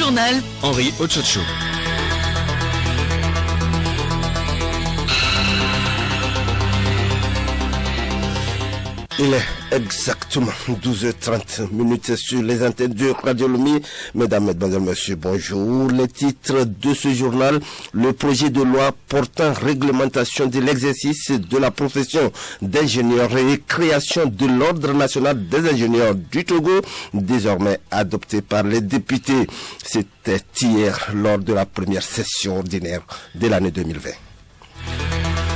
journal, Henri Ochocho. Il est exactement 12h30 sur les antennes de Radio Lomé. Mesdames, Mesdemoiselles, Messieurs, bonjour. Les titres de ce journal: le projet de loi portant réglementation de l'exercice de la profession d'ingénieur et création de l'Ordre national des ingénieurs du Togo, désormais adopté par les députés. C'était hier lors de la première session ordinaire de l'année 2020.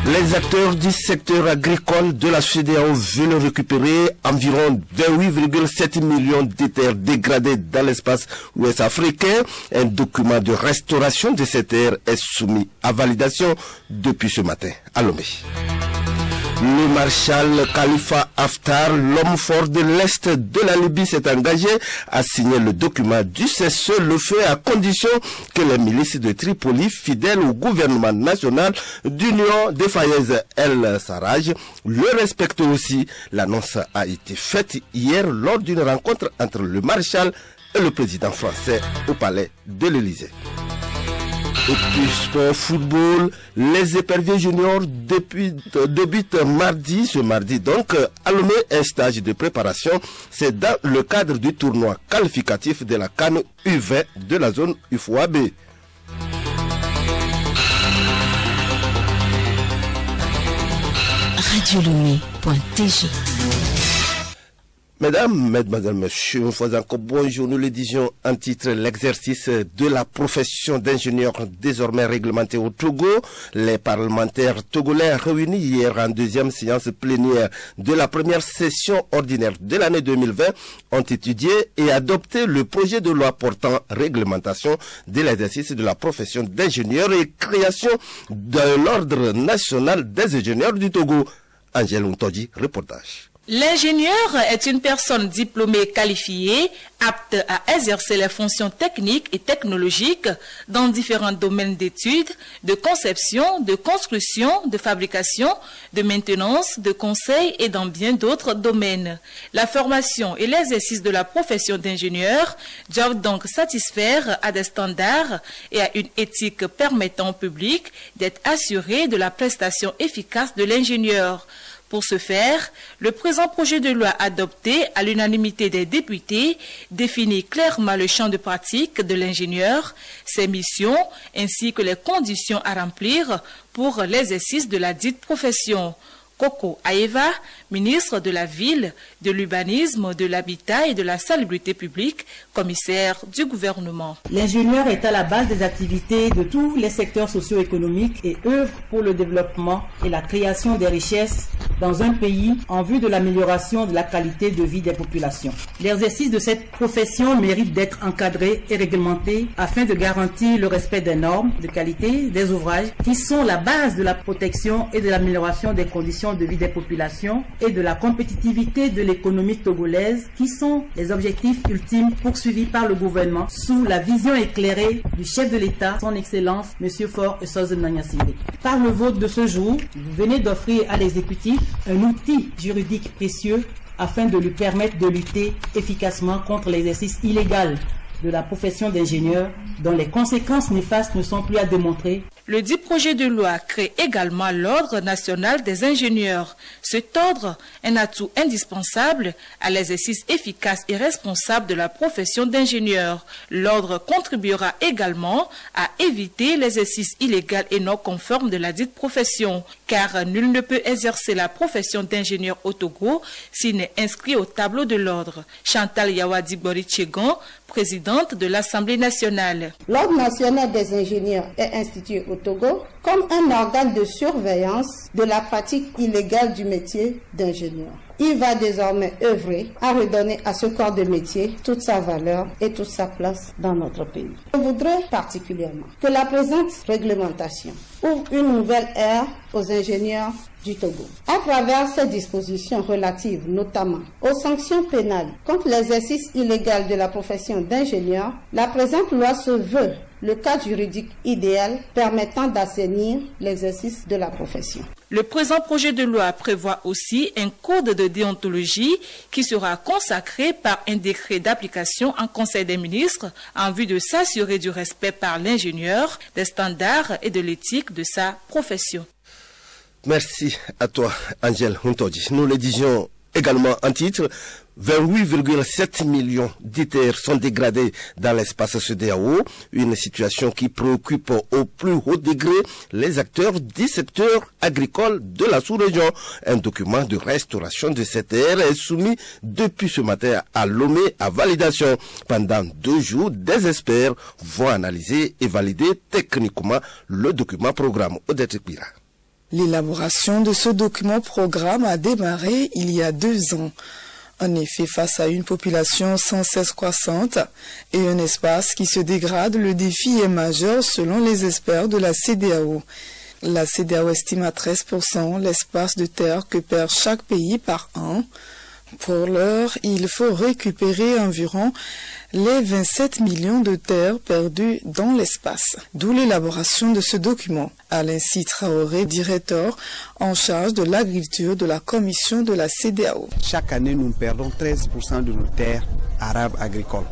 Les acteurs du secteur agricole de la CEDEAO veulent récupérer environ 28,7 millions d'hectares dégradés dans l'espace ouest africain. Un document de restauration de ces terres est soumis à validation depuis ce matin à Lomé. Le maréchal Khalifa Haftar, l'homme fort de l'Est de la Libye, s'est engagé à signer le document du cessez-le-feu à condition que les milices de Tripoli, fidèles au gouvernement national d'Union de Fayez el-Sarraj, le respectent aussi. L'annonce a été faite hier lors d'une rencontre entre le maréchal et le président français au palais de l'Élysée. Et puis sport football, les éperviers juniors débutent ce mardi donc à Lomé, un stage de préparation. C'est dans le cadre du tournoi qualificatif de la CAN U20 de la zone UFOA-B. radiolomé.tg. Mesdames, Mesdemoiselles, Messieurs, une fois encore bonjour. Nous le disions en titre: l'exercice de la profession d'ingénieur désormais réglementé au Togo. Les parlementaires togolais réunis hier en deuxième séance plénière de la première session ordinaire de l'année 2020 ont étudié et adopté le projet de loi portant réglementation de l'exercice de la profession d'ingénieur et création de l'Ordre national des ingénieurs du Togo. Angèle Ntoji, reportage. L'ingénieur est une personne diplômée qualifiée, apte à exercer les fonctions techniques et technologiques dans différents domaines d'études, de conception, de construction, de fabrication, de maintenance, de conseil et dans bien d'autres domaines. La formation et l'exercice de la profession d'ingénieur doivent donc satisfaire à des standards et à une éthique permettant au public d'être assuré de la prestation efficace de l'ingénieur. Pour ce faire, le présent projet de loi adopté à l'unanimité des députés définit clairement le champ de pratique de l'ingénieur, ses missions ainsi que les conditions à remplir pour l'exercice de la dite profession. Koko Aeva, ministre de la Ville, de l'Urbanisme, de l'Habitat et de la Salubrité publique, commissaire du gouvernement. L'ingénieur est à la base des activités de tous les secteurs socio-économiques et œuvre pour le développement et la création des richesses dans un pays en vue de l'amélioration de la qualité de vie des populations. L'exercice de cette profession mérite d'être encadré et réglementé afin de garantir le respect des normes de qualité des ouvrages qui sont la base de la protection et de l'amélioration des conditions de vie des populations et de la compétitivité de l'économie togolaise qui sont les objectifs ultimes poursuivis par le gouvernement sous la vision éclairée du chef de l'État, son Excellence, M. Faure Essoze Nanyasile. Par le vote de ce jour, vous venez d'offrir à l'exécutif un outil juridique précieux afin de lui permettre de lutter efficacement contre l'exercice illégal de la profession d'ingénieur dont les conséquences néfastes ne sont plus à démontrer. Le dit projet de loi crée également l'Ordre national des ingénieurs. Cet ordre est un atout indispensable à l'exercice efficace et responsable de la profession d'ingénieur. L'ordre contribuera également à éviter l'exercice illégal et non conforme de la dite profession, car nul ne peut exercer la profession d'ingénieur au Togo s'il n'est inscrit au tableau de l'ordre. Chantal Yawadi Borichegon, présidente de l'Assemblée nationale. L'Ordre national des ingénieurs est institué au Togo comme un organe de surveillance de la pratique illégale du métier d'ingénieur. Il va désormais œuvrer à redonner à ce corps de métier toute sa valeur et toute sa place dans notre pays. Je voudrais particulièrement que la présente réglementation ouvre une nouvelle ère aux ingénieurs du Togo. À travers ces dispositions relatives notamment aux sanctions pénales contre l'exercice illégal de la profession d'ingénieur, la présente loi se veut le cadre juridique idéal permettant d'assainir l'exercice de la profession. Le présent projet de loi prévoit aussi un code de déontologie qui sera consacré par un décret d'application en Conseil des ministres en vue de s'assurer du respect par l'ingénieur des standards et de l'éthique de sa profession. Merci à toi, Angèle Huntodji. Nous le disions également en titre, 28,7 millions d'hectares sont dégradés dans l'espace CEDEAO, une situation qui préoccupe au plus haut degré les acteurs du secteur agricole de la sous-région. Un document de restauration de cette terre est soumis depuis ce matin à Lomé à validation. Pendant 2 jours, des experts vont analyser et valider techniquement le document programme. Odette Pira. L'élaboration de ce document programme a démarré il y a 2 ans. En effet, face à une population sans cesse croissante et un espace qui se dégrade, le défi est majeur selon les experts de la CEDEAO. La CEDEAO estime à 13% l'espace de terre que perd chaque pays par an. Pour l'heure, il faut récupérer environ les 27 millions de terres perdues dans l'espace. D'où l'élaboration de ce document. Alain Traoré, directeur en charge de l'agriculture de la commission de la CEDEAO. Chaque année, nous perdons 13% de nos terres arables agricoles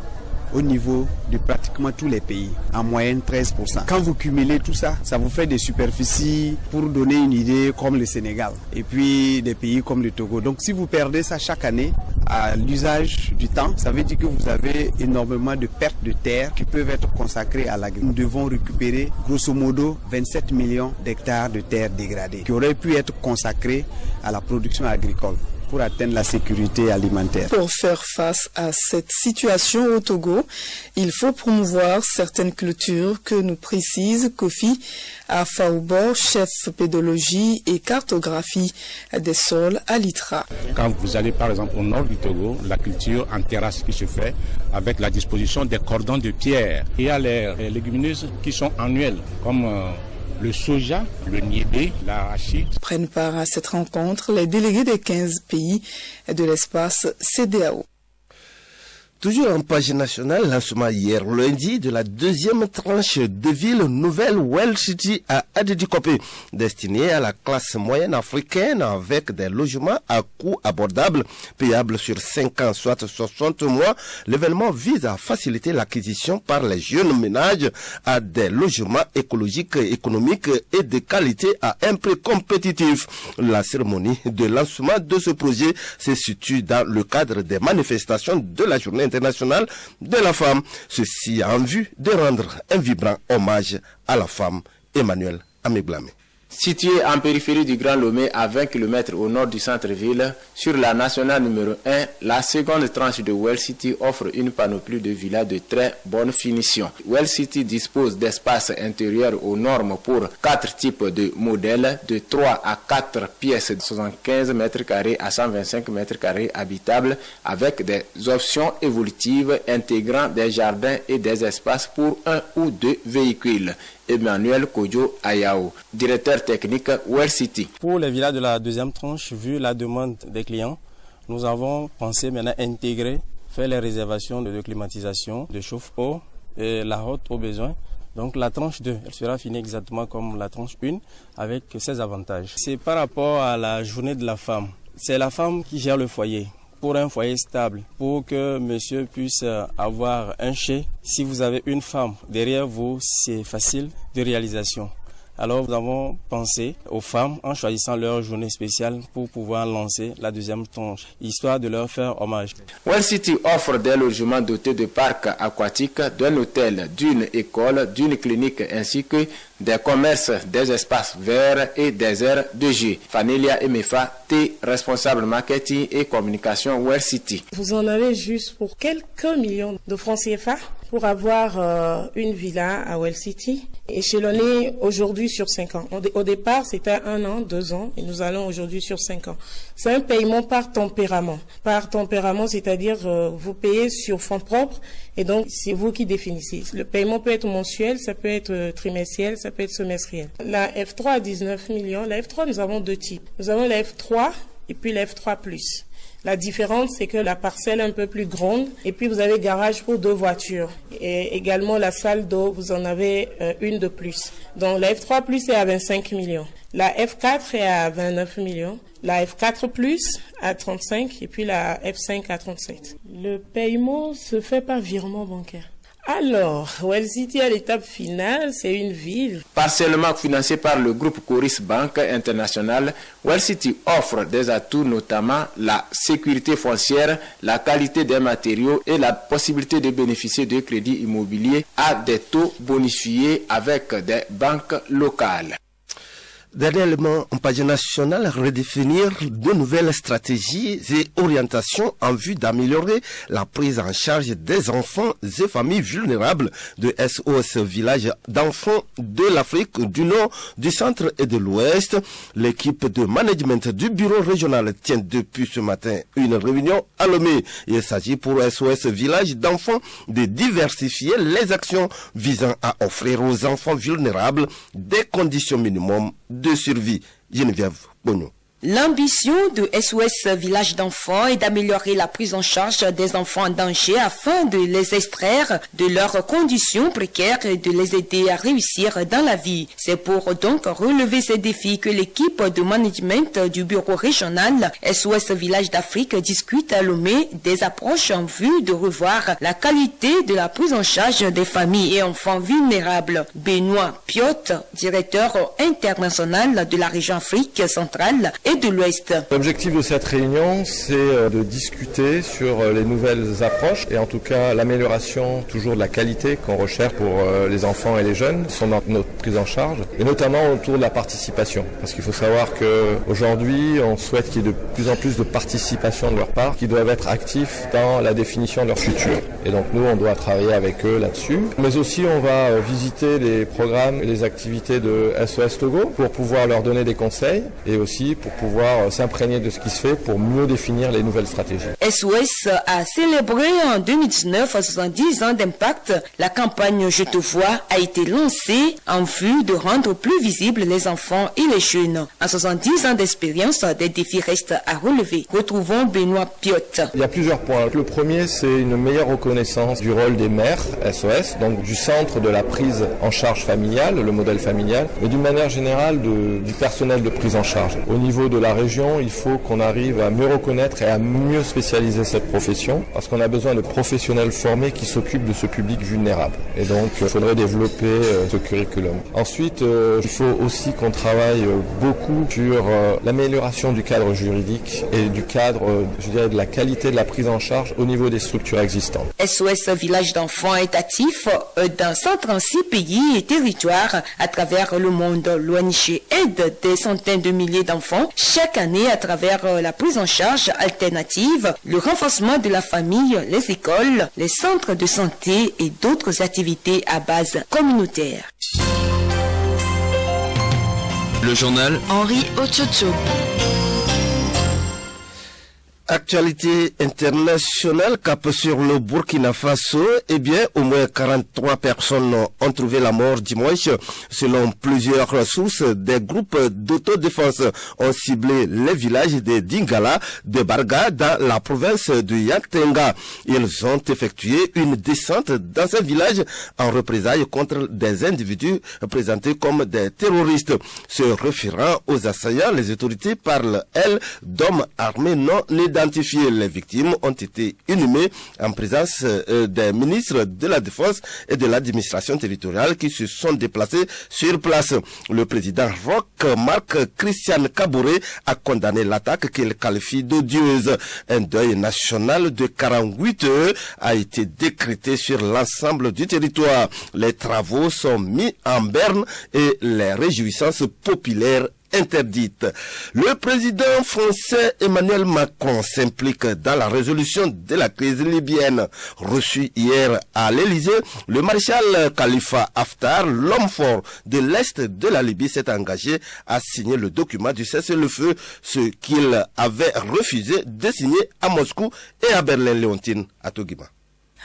au niveau de pratiquement tous les pays, en moyenne 13%. Quand vous cumulez tout ça, ça vous fait des superficies, pour donner une idée, comme le Sénégal, et puis des pays comme le Togo. Donc si vous perdez ça chaque année, à l'usage du temps, ça veut dire que vous avez énormément de pertes de terres qui peuvent être consacrées à l'agriculture. Nous devons récupérer grosso modo 27 millions d'hectares de terres dégradées qui auraient pu être consacrées à la production agricole pour atteindre la sécurité alimentaire. Pour faire face à cette situation au Togo, il faut promouvoir certaines cultures que nous précise Kofi Afaoubo, chef pédologie et cartographie des sols à l'ITRA. Quand vous allez par exemple au nord du Togo, la culture en terrasse qui se fait avec la disposition des cordons de pierre. Il y a les légumineuses qui sont annuelles comme le soja, le niébé, l'arachide. Prennent part à cette rencontre les délégués des 15 pays de l'espace CEDEAO. Toujours en page nationale, lancement hier lundi de la 2e tranche de ville nouvelle Well City à Adédikopé, destinée à la classe moyenne africaine avec des logements à coût abordable, payables sur 5 ans, soit 60 mois. L'événement vise à faciliter l'acquisition par les jeunes ménages à des logements écologiques, économiques et de qualité à un prix compétitif. La cérémonie de lancement de ce projet se situe dans le cadre des manifestations de la journée internationale de la femme. Ceci en vue de rendre un vibrant hommage à la femme. Emmanuel Améblamé. Situé en périphérie du Grand Lomé à 20 km au nord du centre-ville, sur la nationale numéro 1, la seconde tranche de Well City offre une panoplie de villas de très bonne finition. Well City dispose d'espaces intérieurs aux normes pour 4 types de modèles, de 3 à 4 pièces de 75 m² à 125 m² habitables, avec des options évolutives intégrant des jardins et des espaces pour 1 ou 2 véhicules. Emmanuel Kodjo Ayao, directeur technique Well City. Pour les villas de la 2e tranche, vu la demande des clients, nous avons pensé maintenant intégrer, faire les réservations de climatisation, de chauffe-eau et la haute au besoin. Donc la tranche 2, elle sera finie exactement comme la tranche 1 avec ses avantages. C'est par rapport à la journée de la femme. C'est la femme qui gère le foyer. Pour un foyer stable, pour que monsieur puisse avoir un chai, si vous avez une femme derrière vous, c'est facile de réalisation. Alors nous avons pensé aux femmes en choisissant leur journée spéciale pour pouvoir lancer la 2e tranche, histoire de leur faire hommage. Well City offre des logements dotés de parcs aquatiques, d'un hôtel, d'une école, d'une clinique ainsi que des commerces, des espaces verts et des aires de jeu. Fanelia Emefa, responsable marketing et communication Well City. Vous en avez juste pour quelques millions de francs CFA pour avoir une villa à Well City, échelonnée aujourd'hui sur 5 ans. Au départ, c'était 1 an, 2 ans, et nous allons aujourd'hui sur 5 ans. C'est un paiement par tempérament. Par tempérament, c'est-à-dire vous payez sur fonds propres, et donc c'est vous qui définissez. Le paiement peut être mensuel, ça peut être trimestriel, ça peut être semestriel. La F3 à 19 millions. La F3, nous avons 2 types. Nous avons la F3 et puis la F3+. La différence, c'est que la parcelle est un peu plus grande et puis vous avez garage pour 2 voitures. Et également la salle d'eau, vous en avez une de plus. Donc la F3+ est à 25 millions. La F4 est à 29 millions. La F4+ à 35 et puis la F5 à 37. Le paiement se fait par virement bancaire. Alors, Well City à l'étape finale, c'est une ville. Partiellement financée par le groupe Coris Banque International, Well City offre des atouts, notamment la sécurité foncière, la qualité des matériaux et la possibilité de bénéficier de crédits immobiliers à des taux bonifiés avec des banques locales. Dernièrement, en page nationale, redéfinir de nouvelles stratégies et orientations en vue d'améliorer la prise en charge des enfants et familles vulnérables de SOS Village d'enfants de l'Afrique du Nord, du Centre et de l'Ouest. L'équipe de management du bureau régional tient depuis ce matin une réunion à Lomé. Il s'agit pour SOS Village d'enfants de diversifier les actions visant à offrir aux enfants vulnérables des conditions minimum de survie. Geneviève Bogno. L'ambition de SOS Village d'enfants est d'améliorer la prise en charge des enfants en danger afin de les extraire de leurs conditions précaires et de les aider à réussir dans la vie. C'est pour donc relever ces défis que l'équipe de management du bureau régional SOS Village d'Afrique discute à Lomé des approches en vue de revoir la qualité de la prise en charge des familles et enfants vulnérables. Benoît Piot, directeur international de la région Afrique centrale et de l'Ouest. L'objectif de cette réunion, c'est de discuter sur les nouvelles approches et en tout cas l'amélioration toujours de la qualité qu'on recherche pour les enfants et les jeunes sont dans notre prise en charge et notamment autour de la participation. Parce qu'il faut savoir qu'aujourd'hui, on souhaite qu'il y ait de plus en plus de participation de leur part, qui doivent être actifs dans la définition de leur futur. Et donc nous, on doit travailler avec eux là-dessus. Mais aussi, on va visiter les programmes et les activités de SOS Togo pour pouvoir leur donner des conseils et aussi pour pouvoir s'imprégner de ce qui se fait pour mieux définir les nouvelles stratégies. SOS a célébré en 2019 70 ans d'impact. La campagne Je te vois a été lancée en vue de rendre plus visibles les enfants et les jeunes. En 70 ans d'expérience, des défis restent à relever. Retrouvons Benoît Piot. Il y a plusieurs points. Le premier, c'est une meilleure reconnaissance du rôle des mères SOS, donc du centre de la prise en charge familiale, le modèle familial, mais d'une manière générale du personnel de prise en charge. Au niveau de la région, il faut qu'on arrive à mieux reconnaître et à mieux spécialiser cette profession parce qu'on a besoin de professionnels formés qui s'occupent de ce public vulnérable. Et donc, il faudrait développer ce curriculum. Ensuite, il faut aussi qu'on travaille beaucoup sur l'amélioration du cadre juridique et du cadre, je dirais, de la qualité de la prise en charge au niveau des structures existantes. SOS Village d'enfants est actif dans 136 pays et territoires à travers le monde. L'ONG aide des centaines de milliers d'enfants chaque année à travers la prise en charge alternative, le renforcement de la famille, les écoles, les centres de santé et d'autres activités à base communautaire. Le journal Henri Ochocho. Actualité internationale, cap sur le Burkina Faso, eh bien, au moins 43 personnes ont trouvé la mort dimanche. Selon plusieurs sources, des groupes d'autodéfense ont ciblé les villages de Dingala, de Barga, dans la province de Yatenga. Ils ont effectué une descente dans ces villages en représailles contre des individus présentés comme des terroristes. Se référant aux assaillants, les autorités parlent, elles, d'hommes armés non identifiés. Les victimes ont été inhumées en présence des ministres de la Défense et de l'administration territoriale qui se sont déplacés sur place. Le président Roch Marc Christian Kabouré a condamné l'attaque qu'il qualifie d'odieuse. Un deuil national de 48 heures a été décrété sur l'ensemble du territoire. Les travaux sont mis en berne et les réjouissances populaires interdite. Le président français Emmanuel Macron s'implique dans la résolution de la crise libyenne. Reçu hier à l'Élysée, le maréchal Khalifa Haftar, l'homme fort de l'Est de la Libye, s'est engagé à signer le document du cessez-le-feu, ce qu'il avait refusé de signer à Moscou et à Berlin. Léontine Atogima.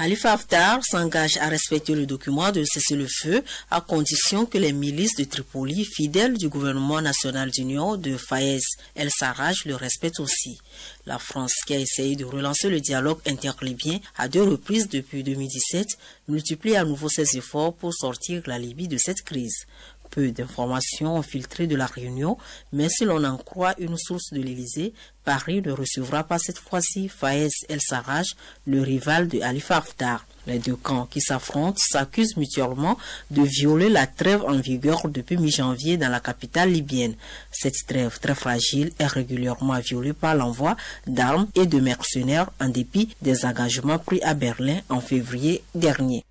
Khalifa Haftar s'engage à respecter le document de cessez-le-feu à condition que les milices de Tripoli, fidèles du gouvernement national d'union de Fayez el-Sarraj, le respectent aussi. La France, qui a essayé de relancer le dialogue interlibyen à 2 reprises depuis 2017, multiplie à nouveau ses efforts pour sortir la Libye de cette crise. Peu d'informations ont filtré de la réunion, mais si l'on en croit une source de l'Élysée, Paris ne recevra pas cette fois-ci Fayez el-Sarraj, le rival de Khalifa Haftar. Les deux camps qui s'affrontent s'accusent mutuellement de violer la trêve en vigueur depuis mi-janvier dans la capitale libyenne. Cette trêve très fragile est régulièrement violée par l'envoi d'armes et de mercenaires en dépit des engagements pris à Berlin en février dernier.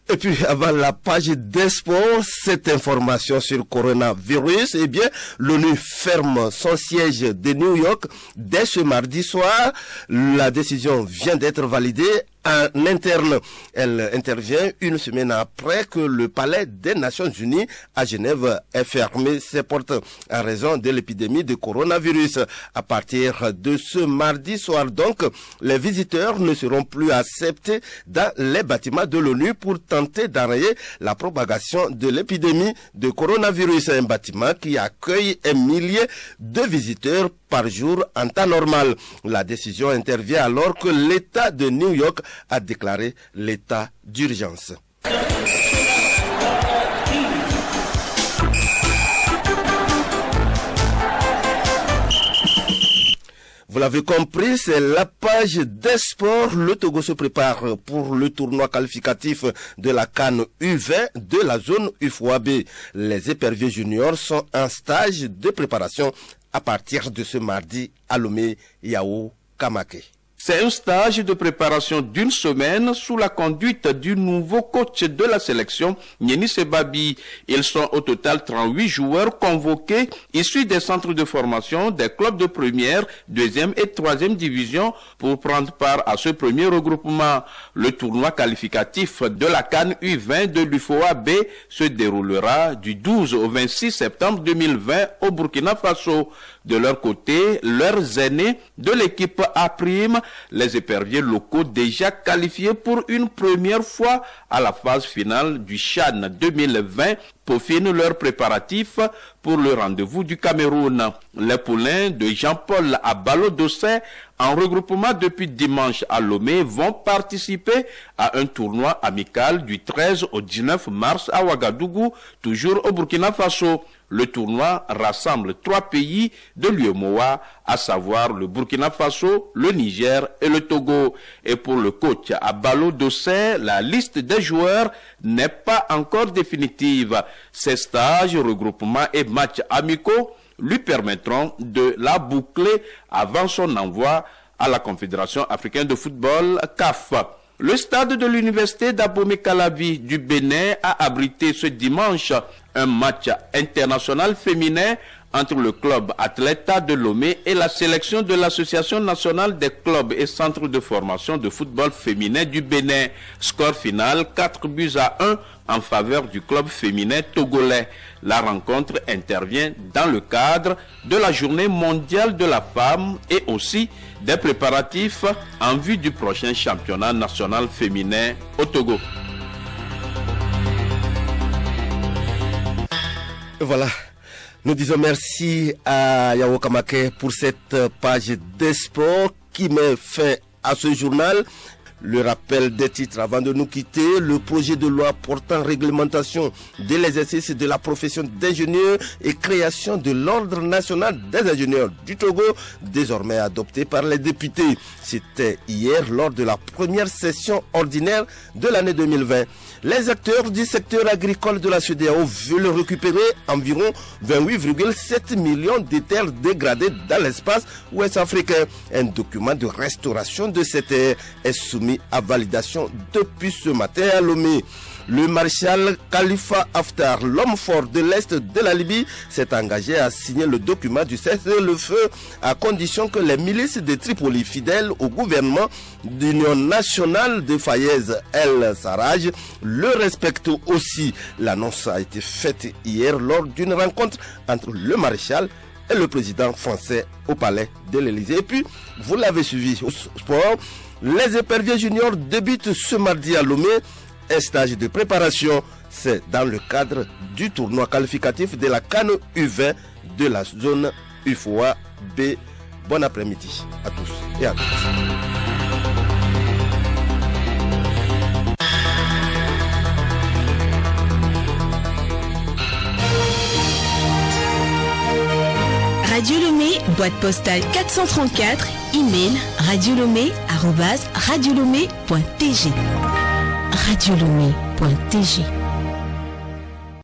Et puis, avant la page des sports, cette information sur le coronavirus, eh bien, l'ONU ferme son siège de New York dès ce mardi soir. La décision vient d'être validée en interne. Elle intervient une semaine après que le palais des Nations Unies à Genève ait fermé ses portes en raison de l'épidémie de coronavirus. À partir de ce mardi soir donc, les visiteurs ne seront plus acceptés dans les bâtiments de l'ONU pour tenter d'enrayer la propagation de l'épidémie de coronavirus. Un bâtiment qui accueille un millier de visiteurs par jour en temps normal. La décision intervient alors que l'État de New York a déclaré l'état d'urgence. Vous l'avez compris, c'est la page des sports. Le Togo se prépare pour le tournoi qualificatif de la CAN U20 de la zone UFOAB. Les éperviers juniors sont en stage de préparation à partir de ce mardi à Lomé, Yao, Kamake. C'est un stage de préparation d'une semaine sous la conduite du nouveau coach de la sélection, Nieni Sebabi. Ils sont au total 38 joueurs convoqués, issus des centres de formation, des clubs de première, deuxième et troisième division pour prendre part à ce premier regroupement. Le tournoi qualificatif de la CAN U20 de l'UFOAB se déroulera du 12 au 26 septembre 2020 au Burkina Faso. De leur côté, leurs aînés de l'équipe A', les éperviers locaux déjà qualifiés pour une première fois à la phase finale du CHAN 2020, peaufinent leurs préparatifs pour le rendez-vous du Cameroun. Les poulains de Jean-Paul Abalo-Dossé, en regroupement depuis dimanche à Lomé, vont participer à un tournoi amical du 13 au 19 mars à Ouagadougou, toujours au Burkina Faso. Le tournoi rassemble 3 pays de l'UEMOA, à savoir le Burkina Faso, le Niger et le Togo. Et pour le coach Abalo Dossé, la liste des joueurs n'est pas encore définitive. Ces stages, regroupements et matchs amicaux lui permettront de la boucler avant son envoi à la Confédération africaine de football, CAF. Le stade de l'université d'Abomey-Calavi du Bénin a abrité ce dimanche un match international féminin entre le club Atleta de Lomé et la sélection de l'Association nationale des clubs et centres de formation de football féminin du Bénin. Score final 4-1 en faveur du club féminin togolais. La rencontre intervient dans le cadre de la Journée mondiale de la femme et aussi des préparatifs en vue du prochain championnat national féminin au Togo. Voilà. Nous disons merci à Yao Kamake pour cette page des sports qui met fin à ce journal. Le rappel des titres avant de nous quitter: le projet de loi portant réglementation de l'exercice de la profession d'ingénieur et création de l'ordre national des ingénieurs du Togo, désormais adopté par les députés. C'était hier lors de la première session ordinaire de l'année 2020. Les acteurs du secteur agricole de la CEDEAO veulent récupérer environ 28,7 millions de terres dégradées dans l'espace ouest africain. Un document de restauration de ces terres est soumis à validation depuis ce matin à Lomé. Le maréchal Khalifa Haftar, l'homme fort de l'Est de la Libye, s'est engagé à signer le document du cessez-le-feu à condition que les milices de Tripoli, fidèles au gouvernement d'Union nationale de Fayez el-Sarraj, le respectent aussi. L'annonce a été faite hier lors d'une rencontre entre le maréchal et le président français au palais de l'Élysée. Et puis, vous l'avez suivi au sport. Les éperviers juniors débutent ce mardi à Lomé. Un stage de préparation, c'est dans le cadre du tournoi qualificatif de la CAN U20 de la zone UFOA B. Bon après-midi à tous et à toutes. Radio Lomé, boîte postale 434, email radiolomé@radiolomé.tg. radiolomé.tg